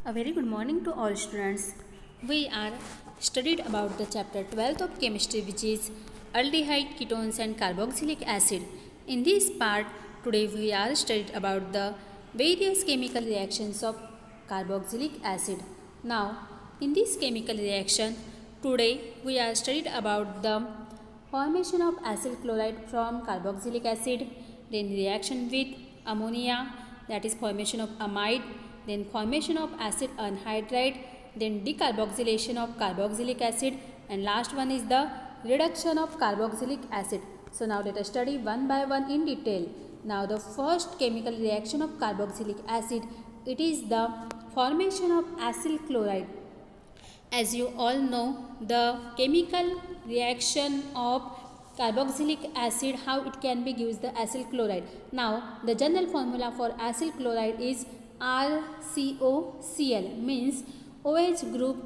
A very good morning to all students. We are studied about the chapter 12th of chemistry, which is aldehyde, ketones and carboxylic acid. In this part, today we are studied about the various chemical reactions of carboxylic acid. Now, in this chemical reaction, today we are studied about the formation of acyl chloride from carboxylic acid, then reaction with ammonia, that is formation of amide, then formation of acid anhydride, then decarboxylation of carboxylic acid, and last one is the reduction of carboxylic acid. So now let us study one by one in detail. Now the first chemical reaction of carboxylic acid, it is the formation of acyl chloride. As you all know, the chemical reaction of carboxylic acid, how it can be gives the acyl chloride. Now the general formula for acyl chloride is RCOCl, means OH group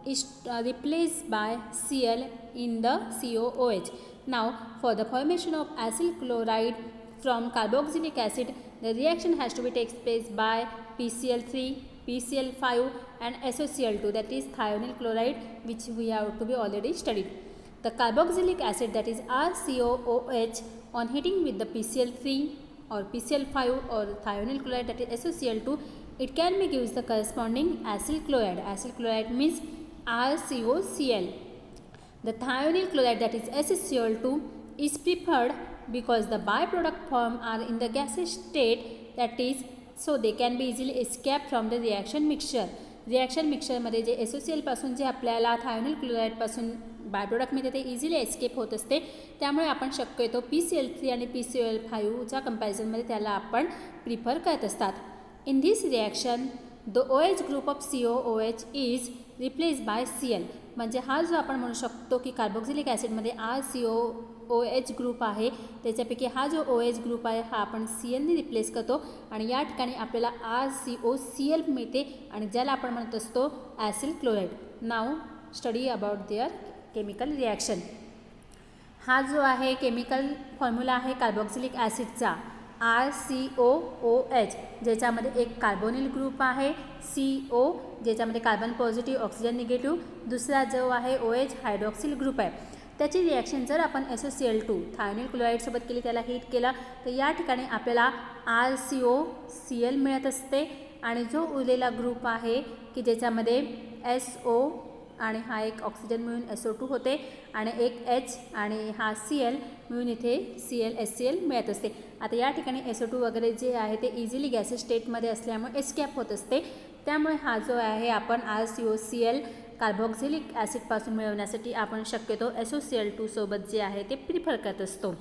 is replaced by Cl in the COOH. Now for the formation of acyl chloride from carboxylic acid, the reaction has to be takes place by PCl3, PCl5 and SOCl2, that is thionyl chloride, which we have to be already studied. The carboxylic acid, that is RCOOH, on heating with the PCl3 or PCl5 or thionyl chloride, that is SOCl2, it can be gives the corresponding acyl chloride. Acyl chloride means RCOCl. The thionyl chloride, that is SOCl2, is preferred because the byproduct form are in the gaseous state, that is so they can be easily escape from the reaction mixture. Reaction मिक्सचरमध्ये जे SOCl पासून जे आपल्याला thionyl क्लोराईडपासून by product मिळते ते easily escape होत असते. त्यामुळे आपण शक्यतो PCl3 आणि PCl5च्या कंपॅरिझनमध्ये त्याला आपण प्रिफर करत असतात. In this reaction the OH group of COOH is replace by Cl. म्हणजे हा जो आपण म्हणू शकतो की कार्बोक्सिलिक ॲसिडमध्ये RCOOH ग्रुप आहे, त्याच्यापैकी हा जो OH ग्रुप आहे हा आपण Clने रिप्लेस करतो आणि या ठिकाणी आपल्याला RCOCl मिळते आणि ज्याला आपण म्हणत असतो acyl chloride. Now study about their chemical reaction. हा जो आहे केमिकल फॉर्म्युला आहे कार्बोक्सिलिक ॲसिडचा RCOOH, ज्याच्यामध्ये एक कार्बोनिल ग्रुप आहे CO, ज्याच्यामध्ये कार्बन पॉझिटिव्ह ऑक्सिजन निगेटिव्ह, दुसरा जो आहे OH हायड्रॉक्सिल ग्रुप आहे. त्याची रिॲक्शन जर आपण SOCl2 थायोनिल क्लोराईडसोबत केली, त्याला हीट केला, तर या ठिकाणी आपल्याला RCOCl मिळत असते आणि जो उरलेला ग्रुप आहे की ज्याच्यामध्ये SO आणि हा एक ऑक्सिजन मिळून SO2 होते आणि एक H आणि हा Cl मिळून इथे ClHCl मिळत असते. आता या ठिकाणी SO2 वगैरे जे आहे ते इझिली गॅसेस स्टेटमध्ये असल्यामुळे एस्कॅप होत असते. त्यामुळे हा जो आहे आपण RCOCl कार्बोक्सिलिक ॲसिडपासून मिळवण्यासाठी आपण शक्यतो SOCl2 सोबत जे आहे ते प्रिफर करत असतो.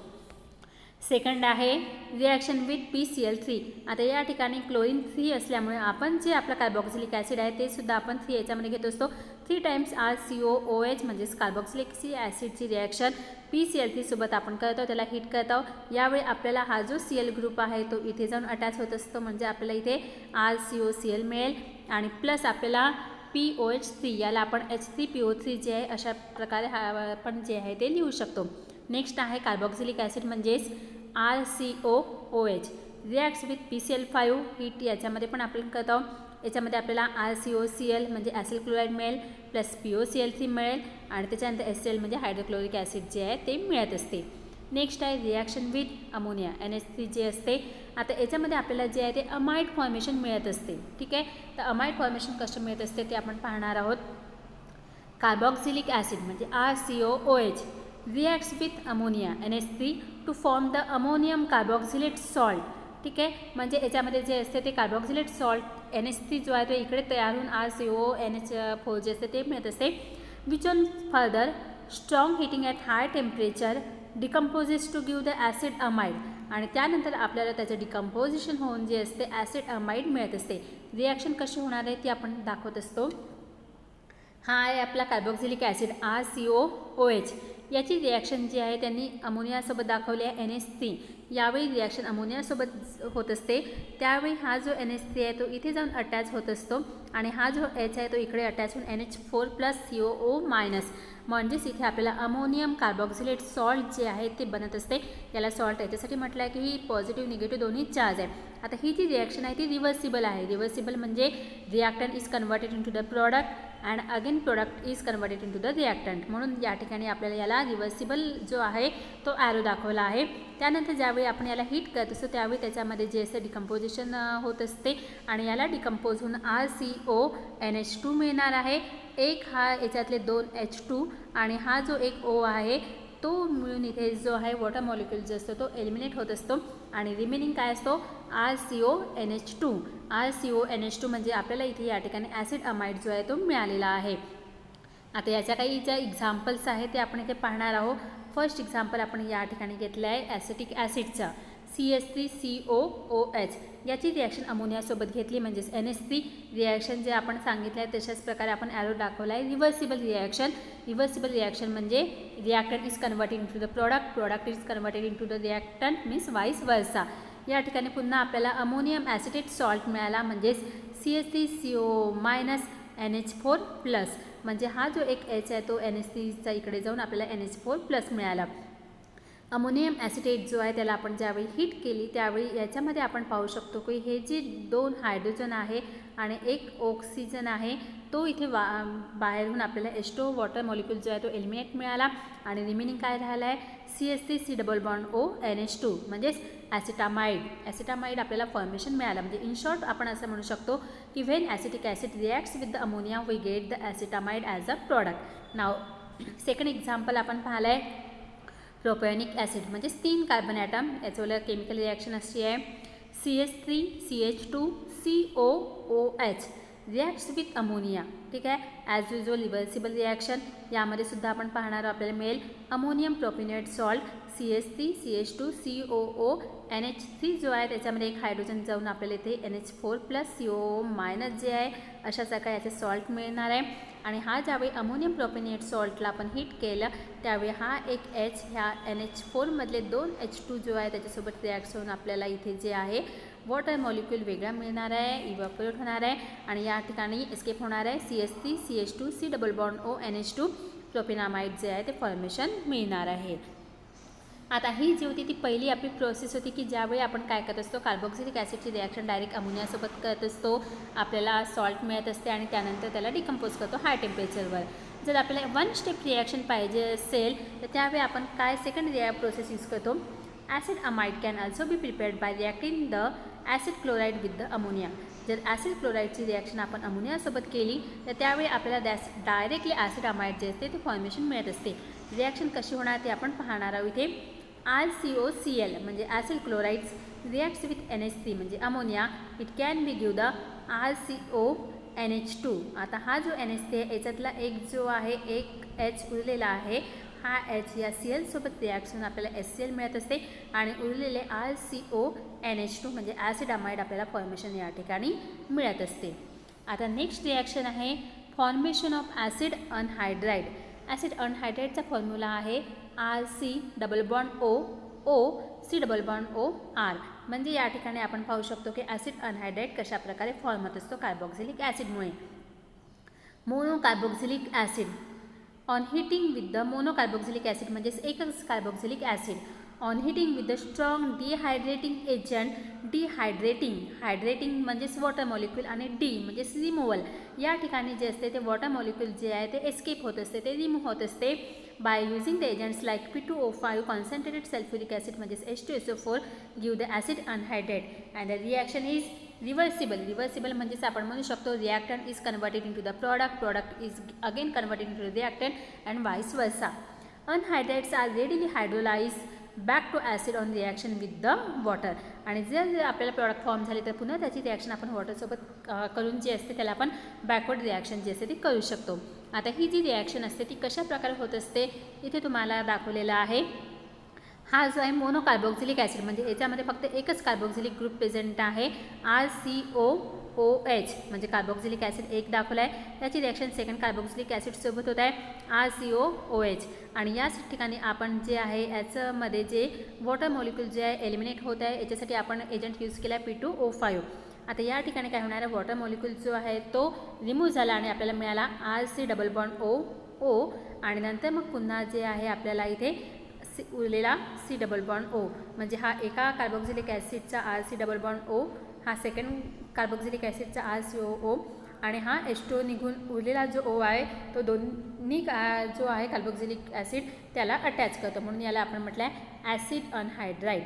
सेकंड आहे रिॲक्शन विथ PCl3. आता या ठिकाणी क्लोरीन 3 असल्यामुळे आपण जे आपलं कार्बोक्सिलिक ॲसिड आहे ते सुद्धा आपण 3 याच्यामध्ये घेत असतो. 3 टाइम्स RCOOH म्हणजेच कार्बोक्सिलिक ॲसिडची रिॲक्शन PCl3 सोबत आपण करतो, त्याला हीट करतो. यावेळी आपल्याला हा जो Cl ग्रुप आहे तो इथे जाऊन अटॅच होत असतो, म्हणजे आपल्याला इथे RCOCl मिळेल आणि प्लस आपल्याला POH3, याला आपण H3PO3 जे आहे अशा प्रकारे हा आपण जे आहे ते लिहू शकतो. नेक्स्ट आहे कार्बोक्सिलिक ॲसिड म्हणजेच RCOOH reacts with PCl5 heat, याच्यामध्ये पण आपण करतो. याच्यामध्ये आपल्याला RCOCl म्हणजे ॲसिल क्लोराईड मिळेल, प्लस POCl3 मिळेल आणि त्याच्यानंतर HCl म्हणजे हायड्रोक्लोरिक ॲसिड जे आहे ते मिळत असते. नेक्स्ट आहे रिॲक्शन विथ अमोनिया NH3 जे असते. आता याच्यामध्ये आपल्याला जे आहे ते अमाइड फॉर्मेशन मिळत असते. ठीक आहे, तर अमाइड फॉर्मेशन कसं मिळत असते ते आपण पाहणार आहोत. कार्बोक्सिलिक ॲसिड म्हणजे RCOOH reacts with ammonia NH3 to form the ammonium carboxylate salt. ठीक आहे, म्हणजे याच्यामध्ये जे असते ते कार्बोक्सिलेट सॉल्ट NH3 जो आहे तो इकडे तयार होऊन RCONH4 जे असते ते मिळत असते. Which on further strong heating at high temperature decomposes to give the acid amide आणि त्यानंतर आपल्याला त्याचं डिकम्पोजिशन होऊन जे असते ॲसिड अमाइड मिळत असते. रिॲक्शन कशी होणार आहे ती आपण दाखवत असतो. हा आहे आपला कार्बोक्सिलिक ॲसिड RCOOH. याची रिॲक्शन जी आहे त्यांनी अमोनियासोबत दाखवली आहे NH3. यावेळी रिॲक्शन अमोनियासोबत होत असते, त्यावेळी हा जो NH3 आहे तो इथे जाऊन अटॅच होत असतो आणि हा जो H आहे तो इकडे अटॅच होऊन NH4+COO-, म्हणजेच इथे आपल्याला अमोनियम कार्बोक्सिलेट सॉल्ट जे आहे ते बनत असते. याला सॉल्ट याच्यासाठी म्हटलं आहे की ही पॉझिटिव्ह निगेटिव्ह दोन्ही चार्ज आहे. आता ही जी रिॲक्शन आहे ती रिव्हर्सिबल आहे. रिव्हर्सिबल म्हणजे reactant is converted into the product and again product is converted into the reactant. म्हणून या ठिकाणी आपल्याला याला रिव्हर्सिबल जो आहे तो ॲरो दाखवला आहे. त्यानंतर ज्यावेळी आपण याला हीट करत असतो त्यावेळी त्याच्यामध्ये जे असं डिकम्पोजिशन होत असते आणि याला डिकम्पोज होऊन RCONH2 मिळणार आहे. एक हा याच्यातले 2 H2 आणि हा जो एक O आहे तो मिळून इथे जो आहे वॉटर मॉलिक्यूल जो असतो तो एलिमिनेट होत असतो आणि रिमेनिंग काय असतो RCONH2. RCONH2 म्हणजे आपल्याला इथे या ठिकाणी ॲसिड अमाइड जो आहे तो मिळालेला आहे. आता याच्या काही ज्या एक्झाम्पल्स आहेत ते आपण इथे पाहणार आहोत. फर्स्ट एक्झाम्पल आपण या ठिकाणी घेतलं आहे ॲसिटिक ॲसिडचा CH3COOH. याची रिॲक्शन अमोनियासोबत घेतली म्हणजेच NH3 रिॲक्शन जे आपण सांगितलं आहे तशाच प्रकारे आपण ॲरो दाखवला आहे. Reversible reaction. रिव्हर्सिबल रिॲक्शन म्हणजे reactant is converted into the product, product is converted into the reactant means vice versa. या ठिकाणी पुन्हा आपल्याला अमोनियम ॲसिटेट सॉल्ट मिळाला म्हणजेच CH3CO- NH4+. म्हणजे हा जो एक H आहे तो NH3चा इकडे जाऊन आपल्याला NH4+ मिळाला. अमोनियम ॲसिटेट जो आहे त्याला आपण ज्यावेळी हीट केली त्यावेळी याच्यामध्ये आपण पाहू शकतो की हे जे 2 हायड्रोजन आहे आणि एक ऑक्सिजन आहे तो इथे बाहेरून आपल्याला H2 वॉटर मॉलिक्यूल जो आहे तो एलिमिनेट मिळाला आणि रिमेनिंग काय राहिलं आहे CH3C+O NH2 म्हणजेच ॲसिटामाइड. ॲसिटामाइड आपल्याला फॉर्मेशन मिळालं. म्हणजे इन शॉर्ट आपण असं म्हणू शकतो की when acetic acid reacts with the ammonia we get the acetamide as a product. नाव सेकंड एक्झाम्पल आपण पाहिलं आहे प्रोपॅनिक ॲसिड म्हणजेच 3 कार्बन ॲटम. याचं केमिकल रिॲक्शन अशी आहे CH3CH2COOH रिॲक्ट्स विथ अमोनिया. ठीक आहे. As usual reversible reaction. यामध्ये सुद्धा आपण पाहणार आहोत आपल्याला मिळेल अमोनियम प्रोपिनेट सॉल्ट CH3CH2COO NH3 जो आहे त्याच्यामध्ये एक हायड्रोजन जाऊन आपल्याला इथे NH4+COO- जे आहे अशा प्रकारे याचे सॉल्ट मिळणार आहे. आणि हा ज्यावेळी अमोनियम प्रोपिनेट सॉल्टला आपण हीट केलं त्यावेळी हा एक H ह्या NH4मधले 2 H2 जो आहे त्याच्यासोबत रिॲक्ट होऊन आपल्याला इथे जे आहे वॉटर मॉलिक्यूल वेगळा मिळणार आहे, इव्हॅपोरेट होणार आहे आणि या ठिकाणी एस्केप होणार आहे CH3CH2C+O NH2 प्रोपिनामाइड जे आहे ते फॉर्मेशन मिळणार आहे. आता ही जी होती ती पहिली आपली प्रोसेस होती की ज्यावेळी आपण काय करत असतो कार्बोक्सिलिक ॲसिडची रिॲक्शन डायरेक्ट अमोनियासोबत करत असतो. आपल्याला सॉल्ट मिळत असते आणि त्यानंतर त्याला डिकम्पोज करतो हाय टेम्परेचरवर. जर आपल्याला 1 स्टेप रिॲक्शन पाहिजे असेल तर त्यावेळी आपण काय सेकंड प्रोसेस यूज करतो acid amide can also be prepared by reacting the acid chloride with the ammonia. जर ॲसिड क्लोराईडची रिॲक्शन आपण अमोनियासोबत केली तर त्यावेळी आपल्याला डायरेक्टली ॲसिड अमाइड जे असते ते फॉर्मेशन मिळत असते. रिॲक्शन कशी होणार ते आपण पाहणार आहोत. इथे RCOCl म्हणजे acid chlorides reacts with NH3 म्हणजे ammonia. It can B give the RCONH2. आता हा जो NH3 आहे याच्यातला एक जो आहे एक H उरलेला आहे हा H या Cl सोबत रिॲक्शन आपल्याला HCl मिळत असते आणि उरलेले RCONH2 म्हणजे ॲसिड अमाइड आपल्याला फॉर्मेशन या ठिकाणी मिळत असते. आता नेक्स्ट रिॲक्शन आहे formation of acid anhydride. Acid अनहायड्राइडचा फॉर्म्युला आहे RC+OOC+OR. म्हणजे या ठिकाणी आपण पाहू शकतो की ॲसिड अनहायड्राइड कशा प्रकारे फॉर्म होत असतो कार्बोक्सिलिक ॲसिडमुळे. Mono carboxylic acid on heating with the mono carboxylic acid म्हणजेच एकच carboxylic acid on heating with the strong dehydrating agent. Hydrating म्हणजेच वॉटर मॉलिक्यूल आणि डी म्हणजेच रिमूव्हल. या ठिकाणी जे असते ते वॉटर मॉलिक्यूल जे आहे ते एस्केप होत असते, ते रिमूव्ह होत असते by using the agents like P2O5 concentrated sulphuric acid म्हणजेच H2SO4 give the acid anhydride and the reaction is reversible. Reversible म्हणजेच आपण म्हणू शकतो reactant is converted into the product, product is again converted into the reactant and vice versa. Anhydrides are readily hydrolyse back to acid on reaction with the water. आणि जर आपल्याला product form झाले तर पुन्हा त्याची रिॲक्शन आपण वॉटरसोबत करून जी असते त्याला आपण बॅकवर्ड रिॲक्शन जी असते ती करू शकतो. आता ही जी रिॲक्शन असते ती कशा प्रकारे होत असते इथे तुम्हाला दाखवलेला आहे. हा जो आहे मोनो कार्बोक्सिलिक ॲसिड म्हणजे याच्यामध्ये फक्त एकच कार्बोक्सिलिक ग्रुप प्रेझेंट आहे RCOOH OH म्हणजे कार्बोक्सिलिक ॲसिड एक दाखवला आहे, त्याची रिॲक्शन सेकंड कार्बोक्सिलिक ॲसिडसोबत होत आहे RCOOH. आणि याच ठिकाणी आपण जे आहे याच्यामध्ये जे वॉटर मॉलिक्यूल जे आहे एलिमिनेट होत आहे, याच्यासाठी आपण एजंट यूज केला आहे P2O5. आता या ठिकाणी काय होणार आहे, वॉटर मॉलिक्यूल जो आहे तो रिमूव्ह झाला आणि आपल्याला मिळाला RC डबल बॉन्ड O आणि नंतर मग पुन्हा जे आहे आपल्याला इथे उरलेला C डबल बॉन्ड O म्हणजे हा एका कार्बोक्सिलिक ॲसिडचा RC डबल बॉन्ड O, हा सेकंड कार्बोक्सिलिक ॲसिडचा RCOO आणि हा H2O निघून उरलेला जो O आहे तो दोन्ही जो आहे कार्बोक्सिलिक ॲसिड त्याला अटॅच करतो, म्हणून याला आपण म्हटलं आहे ॲसिड अनहायड्राईड.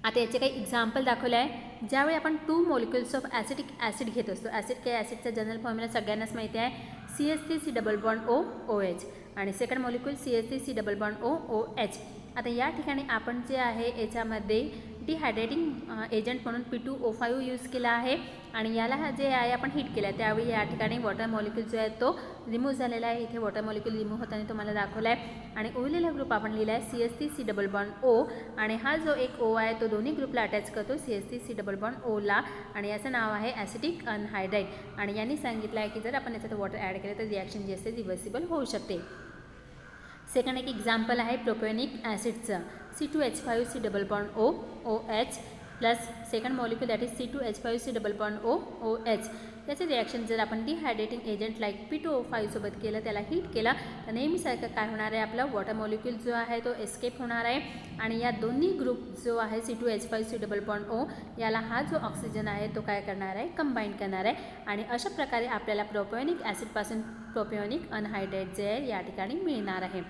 आता याचे काही एक्झाम्पल दाखवले आहे. ज्यावेळी आपण 2 मॉलिक्युल्स ऑफ ॲसिटिक ॲसिड घेत असतो, ॲसिड ॲसिडचा जनरल फॉर्म्युला सगळ्यांनाच माहिती आहे CH3C डबल बॉन्ड OOH आणि second molecule CH3C double bond OOH. आता या ठिकाणी आपण जे आहे याच्यामध्ये डिहायड्रेटिंग एजंट म्हणून P2O5 यूज केला आहे आणि याला जे आहे आपण हीट केलं आहे, त्यावेळी या ठिकाणी वॉटर मॉलिक्यूल जो आहे तो रिमूव्ह झालेला आहे. इथे वॉटर मॉलिक्यूल रिमूव्ह होताना तुम्हाला दाखवला आहे आणि उरलेला ग्रुप आपण लिहिला आहे CH3C डबल बॉन्ड O आणि हा जो एक O आहे तो दोन्ही ग्रुपला अटॅच करतो CH3C डबल बॉन्ड Oला आणि याचं नाव आहे ॲसिटिक अनहायड्राईड. आणि यांनी सांगितलं आहे की जर आपण याच्यात वॉटर ॲड केलं तर रिॲक्शन जी असते रिव्हर्सिबल होऊ शकते. सेकंड एक एक्झाम्पल आहे प्रोपियोनिक ॲसिडचं C2H5C double bond OOH plus second molecule that is C2H5C double bond OOH. याचं रिॲक्शन जर आपण डिहायड्रेटिंग एजंट लाईक P2O5 सोबत केलं, त्याला हीट केला तर नेहमीसारखं काय होणार आहे, आपला वॉटर मॉलिक्यूल जो आहे तो एस्केप होणार आहे आणि या दोन्ही ग्रुप जो आहे C2H5C डबल बॉन्ड O याला हा जो ऑक्सिजन आहे तो काय करणार आहे, कंबाईन करणार आहे आणि अशा प्रकारे आपल्याला प्रोपियोनिक ॲसिडपासून प्रोपियोनिक अनहायड्राईड जे आहे या ठिकाणी मिळणार आहे.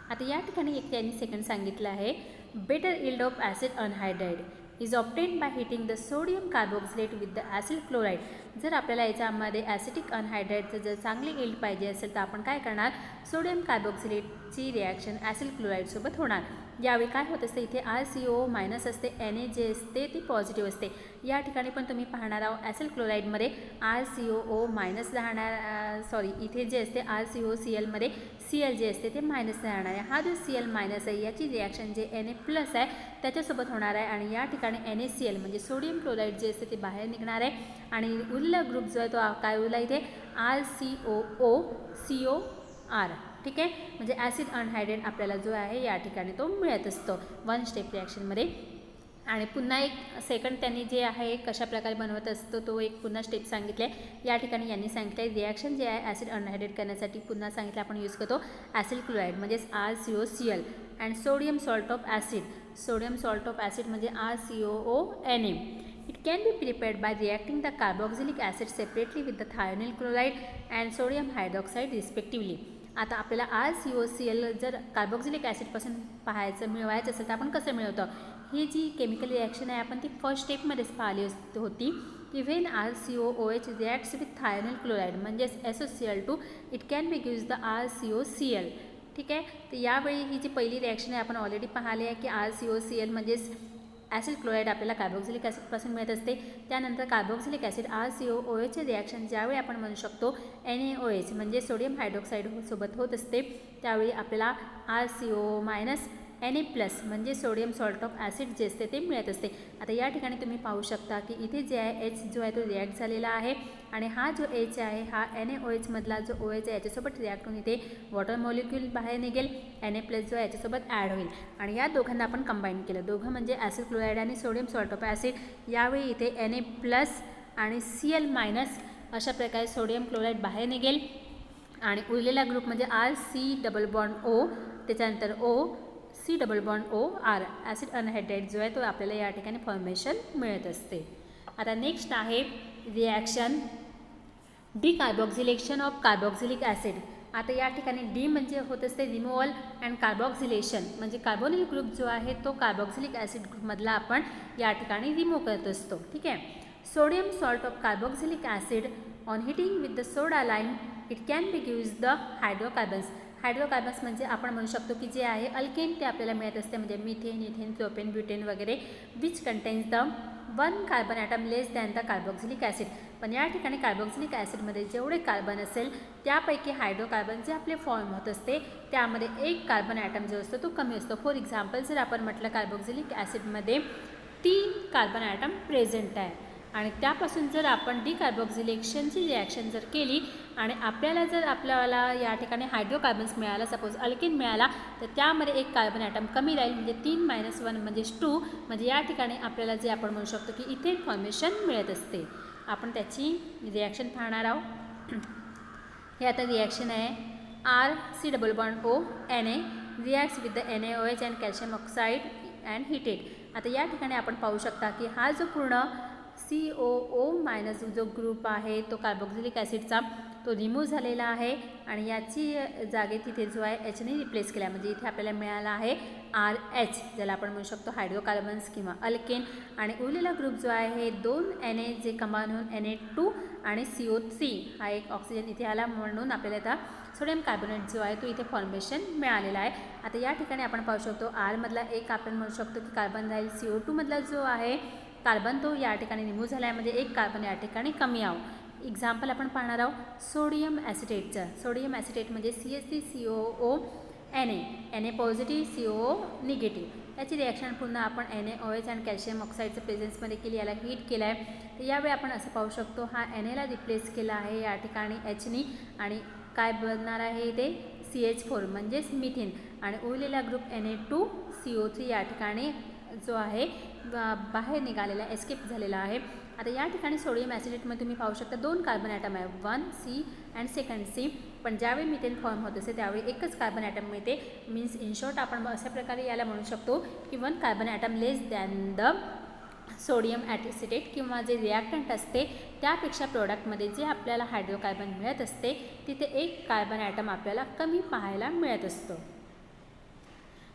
आता या ठिकाणी एक त्यांनी सेकंड सांगितलं आहे better yield of acid anhydride is obtained by heating the sodium carboxylate with the acid chloride. जर आपल्याला याच्यामध्ये ॲसिटिक अनहायड्राईडचं जर चांगली इल्ड पाहिजे असेल तर आपण काय करणार, सोडियम कार्बोक्सिलेटची रिॲक्शन ॲसिड क्लोराईडसोबत होणार. यावेळी काय होत असते, इथे RCO मायनस असते, Na जे असते ती पॉझिटिव्ह असते. या ठिकाणी पण तुम्ही पाहणार आहोत ॲसिड क्लोराईडमध्ये RCOO मायनस राहणार, इथे जे असते RCOClमध्ये Cl जे असते ते मायनस राहणार आहे. हा जो Cl मायनस आहे याची रिॲक्शन जे Na प्लस आहे त्याच्यासोबत होणार आहे आणि या ठिकाणी NaCl म्हणजे सोडियम क्लोराईड जे असते ते बाहेर निघणार आहे आणि उरलेला ग्रुप जो आहे तो काय उरला इथे RCOOCOR. ठीक आहे, म्हणजे ॲसिड अनहायड्रेट आपल्याला जो आहे या ठिकाणी तो मिळत असतो 1 स्टेप रिॲक्शनमध्ये. आणि पुन्हा एक सेकंड त्यांनी जे आहे कशा प्रकारे बनवत असतो तो एक पुन्हा स्टेप सांगितले. या ठिकाणी यांनी सांगितलं आहे रिॲक्शन जे आहे ॲसिड अनहायड्रेट करण्यासाठी पुन्हा सांगितलं आपण यूज करतो ॲसिड क्लोराईड म्हणजेच RCOCl and sodium salt of acid. Sodium salt of acid म्हणजे RCOONA. It can be prepared by reacting the carboxylic acid separately with the thionyl chloride and sodium hydroxide respectively. आता आपल्याला RCOCl जर carboxylic ॲसिडपासून मिळवायचं असेल तर आपण कसं मिळवतो, ही जी केमिकल रिॲक्शन आहे आपण ती फर्स्ट स्टेपमध्येच पाहिली होती की when RCOOH reacts with thionyl chloride म्हणजेच SOCl2 it can be gives the RCOCl. ठीक आहे, तर यावेळी ही जी पहिली रिॲक्शन आहे आपण ऑलरेडी पाहिली आहे की RCOCl म्हणजेच ॲसिड क्लोराईड आपल्याला कार्बोक्सिलिक ॲसिडपासून मिळत असते. त्यानंतर कार्बोक्सिलिक ॲसिड RCOOHचे रिॲक्शन ज्यावेळी आपण म्हणू शकतो NaOH म्हणजे सोडियम हायड्रॉक्साईड सोबत होत असते, त्यावेळी आपल्याला RCO मायनस Na प्लस म्हणजे सोडियम सॉल्ट ऑफ ॲसिड जे असते ते मिळत असते. आता या ठिकाणी तुम्ही पाहू शकता की इथे जे आहे H जो आहे तो रिॲक्ट झालेला आहे आणि हा जो H आहे हा NaOH मधला जो OH आहे याच्यासोबत रिॲक्ट होऊन इथे वॉटर मॉलिक्यूल बाहेर निघेल, Na प्लस जो आहे याच्यासोबत ॲड होईल आणि या दोघांना आपण कंबाईन केलं, दोघं म्हणजे ॲसिड क्लोराईड आणि सोडियम सॉल्ट ऑफ ॲसिड. यावेळी इथे Na प्लस आणि Cl मायनस अशा प्रकारे सोडियम क्लोराईड बाहेर निघेल आणि उरलेला ग्रुप म्हणजे RC डबल बॉन्ड O त्याच्यानंतर C double bond OR acid अनहायड्राईड जो आहे तो आपल्याला या ठिकाणी फॉर्मेशन मिळत असते. आता नेक्स्ट आहे रिॲक्शन डिकार्बॉक्झिलेशन ऑफ कार्बॉक्झिलिक ॲसिड. आता या ठिकाणी डी म्हणजे होत असते रिमूव्हल अँड कार्बॉक्झिलेशन म्हणजे कार्बोनिल ग्रुप जो आहे तो कार्बॉक्झिलिक ॲसिड ग्रुपमधला आपण या ठिकाणी रिमूव्ह करत असतो. ठीक आहे, sodium salt of carboxylic acid on heating with the soda lime it can be gives the hydrocarbons. Hydrocarbons म्हणजे आपण म्हणू शकतो की जे आहे अल्केन ते आपल्याला मिळत असते म्हणजे मिथेन, इथेन, प्रोपेन, ब्युटेन वगैरे which contains the 1 carbon atom less than the carboxylic acid. पण या ठिकाणी कार्बॉक्झिलिक ॲसिडमध्ये जेवढे कार्बन असेल त्यापैकी हायड्रोकार्बन जे आपले फॉर्म होत असते त्यामध्ये 1 कार्बन ॲटम जो असतो तो कमी असतो. फॉर एक्झाम्पल जर आपण म्हटलं कार्बॉक्झिलिक ॲसिडमध्ये 3 कार्बन ॲटम प्रेझेंट आहे आणि त्यापासून जर आपण डिकार्बोक्सिलेशनची रिॲक्शन जर केली आणि आपल्याला या ठिकाणी हायड्रोकार्बन्स मिळाला, सपोज अल्केन मिळाला, तर त्यामध्ये एक कार्बन ॲटम कमी राहील, म्हणजे 3 - 1 म्हणजे 2, म्हणजे या ठिकाणी आपल्याला जे आपण म्हणू शकतो की इथेन फॉर्मेशन मिळत असते. आपण त्याची रिॲक्शन पाहणार आहोत. हे आता रिॲक्शन आहे RC≡O Na reacts with the NaOH and calcium oxide and heated. आता या ठिकाणी आपण पाहू शकता की हा जो पूर्ण COO- जो ग्रुप आहे तो कार्बोक्सिलिक ॲसिडचा तो रिमूव्ह झालेला आहे आणि याची जागे तिथे जो आहे Hने रिप्लेस केला, म्हणजे इथे आपल्याला मिळाला आहे RH, ज्याला आपण म्हणू शकतो हायड्रोकार्बन्स किंवा अल्केन. आणि उरलेला ग्रुप जो आहे 2 Na जे कंबाईन होऊन Na2 आणि CO3 हा एक ऑक्सिजन इथे आला, म्हणून आपल्याला आता सोडियम कार्बोनेट जो आहे तो इथे फॉर्मेशन मिळालेला आहे. आता या ठिकाणी आपण पाहू शकतो R मधला एक आपण म्हणू शकतो की कार्बन राहील, CO2 मधला जो आहे कार्बन तो या ठिकाणी रिमूव्ह झाला आहे, म्हणजे एक कार्बन या ठिकाणी कमी आहो. एक्झाम्पल आपण पाहणार आहोत सोडियम ॲसिटेटचं. सोडियम ॲसिटेट म्हणजे CH3COO Na positive COO negative. याची रिॲक्शन पुन्हा आपण NaOH आणि कॅल्शियम ऑक्साईडचं प्रेझेन्समध्ये केली, याला हीट केलं आहे. तर यावेळी आपण असं पाहू शकतो हा Na रिप्लेस केला आहे या ठिकाणी Hनी, आणि काय बनणार आहे ते CH4 म्हणजेच मिथेन, आणि उरलेला ग्रुप Na2CO3 या ठिकाणी जो आहे बाहेर निघालेला, एस्केप झालेला आहे. आता या ठिकाणी सोडियम ॲसिडेटमध्ये तुम्ही पाहू शकता 2 कार्बन ॲटम आहे, 1C अँड 2C, पण ज्यावेळी मिथेन फॉर्म होत असते त्यावेळी एकच कार्बन ॲटम मिळते. मीन्स इन शॉर्ट आपण अशा प्रकारे याला म्हणू शकतो की 1 carbon atom less than the sodium acetate, किंवा जे रिॲक्टंट असते त्यापेक्षा प्रोडक्टमध्ये जे आपल्याला हायड्रोकार्बन मिळत असते तिथे एक कार्बन ॲटम आपल्याला कमी पाहायला मिळत असतो.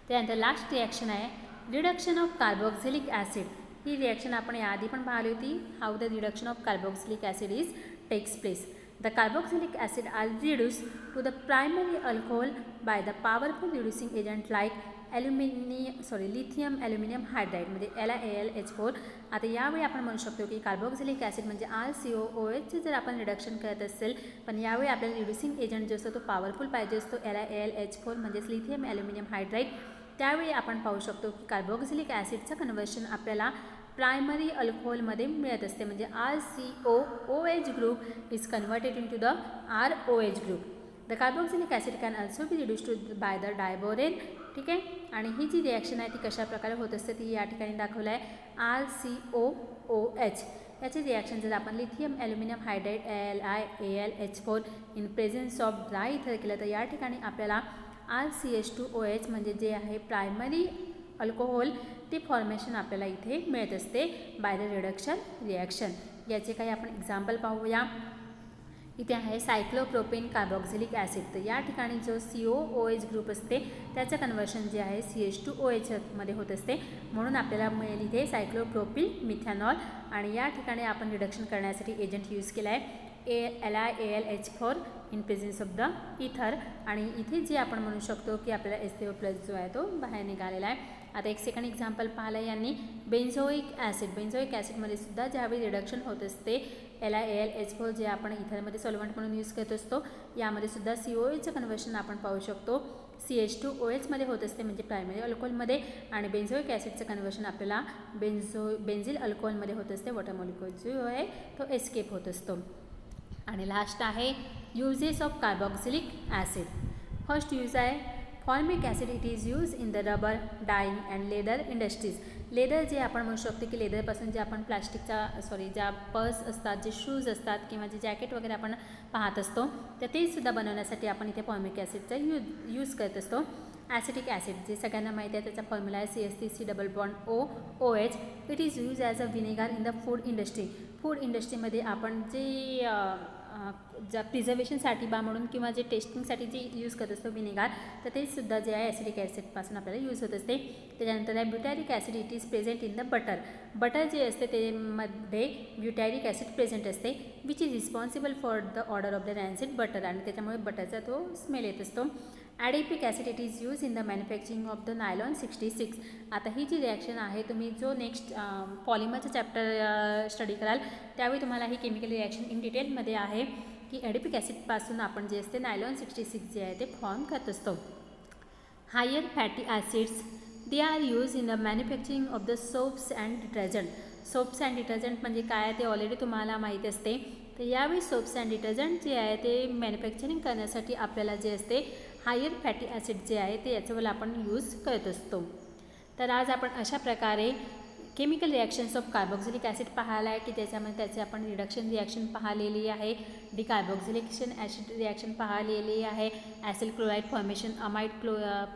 त्यानंतर लास्ट रिॲक्शन आहे रिडक्शन ऑफ कार्बोक्सिलिक ॲसिड. ही रिॲक्शन आपण याआधी पण पाहिली होती, how the reduction of carboxylic acid is takes place. The carboxylic acid are reduce to the primary alcohol by the powerful reducing agent like lithium aluminium hydride म्हणजे LiAlH4. आता यावेळी आपण म्हणू शकतो की कार्बोक्सिलिक ॲसिड म्हणजे RCOOHचे जर आपण रिडक्शन करत असेल, पण यावेळी आपल्याला रिड्युसिंग एजंट जो असतो तो पॉवरफुल पाहिजे असतो LiAlH4 म्हणजेच लिथियम ॲल्युमिनियम हायड्राईड. त्यावेळी आपण पाहू शकतो की कार्बोक्सिलिक ॲसिडचं कन्वर्शन आपल्याला प्रायमरी अल्कोहोलमध्ये मिळत असते, म्हणजे RCOOH group is converted into the ROH group. The carboxylic acid can also be reduce to by the diborane. ठीक आहे, आणि ही जी रिॲक्शन आहे ती कशा प्रकारे होत असते ती या ठिकाणी दाखवलं आहे RCOOH. याची रिॲक्शन जर आपण lithium aluminium hydride LiAlH4 in presence of dry इथर केलं तर या ठिकाणी आपल्याला RCH2OH म्हणजे जे आहे प्रायमरी अल्कोहोल ते फॉर्मेशन आपल्याला इथे मिळत असते बाय द रिडक्शन रिॲक्शन. याचे काही आपण एक्झाम्पल पाहूया. इथे आहे सायक्लोप्रोपेन कार्बोक्सिलिक ॲसिड. तर या ठिकाणी जो COOH ग्रुप असते त्याचं कन्वर्शन जे आहे CH2OH मध्ये होत असते, म्हणून आपल्याला मिळेल इथे सायक्लोप्रोपिल मिथॅनॉल. आणि या ठिकाणी आपण रिडक्शन करण्यासाठी एजंट यूज केला आहे LiAlH4 in presence of the इथर. आणि इथे जे आपण म्हणू शकतो की आपल्याला SCO+ जो आहे तो बाहेर निघालेला आहे. आता एक सेकंड एक्झाम्पल पाहिलं यांनी बेन्झोइक ॲसिड. बेन्झोइक ॲसिडमध्ये सुद्धा ज्यावेळी रिडक्शन होत असते LiAlH4 जे आपण इथरमध्ये सॉल्वंट म्हणून यूज करत असतो, यामध्ये सुद्धा COOHचं कन्वर्शन आपण पाहू शकतो CH2OH मध्ये होत असते, म्हणजे प्रायमरी अल्कोहोलमध्ये, आणि बेन्झोइक ॲसिडचं कन्वर्शन आपल्याला बेन्झिल अल्कोहोलमध्ये होत असते. वॉटर मॉलिक्युल जो आहे तो एस्केप होत असतो. आणि लास्ट आहे uses of carboxylic acid. First use आहे formic acid. It is use in the rubber, dyeing and leather industries. Leather जे आपण म्हणू शकतो की लेदरपासून जे आपण ज्या पर्स असतात, जे शूज असतात किंवा जे जॅकेट वगैरे आपण पाहत असतो, तर ते सुद्धा बनवण्यासाठी आपण इथे फॉर्मिक ॲसिडचा यूज करत असतो. ॲसिटिक ॲसिड जे सगळ्यांना माहिती आहे त्याचा फॉर्म्युला आहे CH3COOH. It is use as a vinegar in the food industry. Food इंडस्ट्रीमध्ये आपण जे ज्या प्रिझर्वेशनसाठी म्हणून किंवा जे टेस्टिंगसाठी जे यूज करत असतो विनेगर, तर ते सुद्धा जे आहे ॲसिडिक ॲसिडपासून आपल्याला यूज होत असते. त्याच्यानंतर आहे butyric acid. It is present in the butter. Butter जे असते त्यामध्ये ब्युटॅरिक ॲसिड प्रेझेंट असते which is responsible for the odour of the rancid butter, आणि त्याच्यामुळे बटरचा तो स्मेल येत असतो. Adipic acid. It is use in the manufacturing of the nylon 66. आता ही जी रिॲक्शन आहे तुम्ही जो नेक्स्ट पॉलिमरचं चॅप्टर स्टडी कराल त्यावेळी तुम्हाला ही केमिकल रिॲक्शन इन डिटेलमध्ये आहे की ॲडिपिक ॲसिडपासून आपण जे असते नायलॉन 66 जे आहे ते फॉर्म करत असतो. Higher fatty acids they are use in the manufacturing of the soaps and detergent. Soaps and detergent म्हणजे काय ते ऑलरेडी तुम्हाला माहीत असते. तर यावेळी सोप्स अँड डिटर्जंट जे आहे ते मॅन्युफॅक्चरिंग करण्यासाठी आपल्याला जे असते हायर फॅटी ॲसिड जे आहे ते याचं आपण यूज करत असतो. तर आज आपण अशा प्रकारे chemical reactions of carboxylic acid पाहिला आहे की त्याच्यामध्ये त्याचे आपण रिडक्शन रिॲक्शन पाहिलेली आहे, डिकार्बोक्सिलेशन ॲसिड रिॲक्शन पाहिलेली आहे, acid chloride formation, amide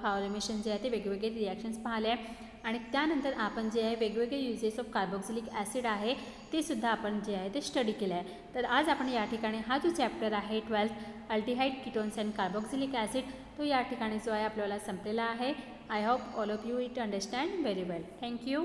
formation जे आहे ते वेगवेगळे रिॲक्शन्स पाहिले आहे. आणि त्यानंतर आपण जे आहे वेगवेगळे युजेस ऑफ कार्बोक्सिलिक ॲसिड आहे ते सुद्धा आपण जे आहे ते स्टडी केलं आहे. तर आज आपण या ठिकाणी हा जो चॅप्टर आहे 12th aldehyde ketones and carboxylic acid तो या ठिकाणी जो आहे आपल्याला संपलेला आहे. I hope all of you it understand very well. Thank you.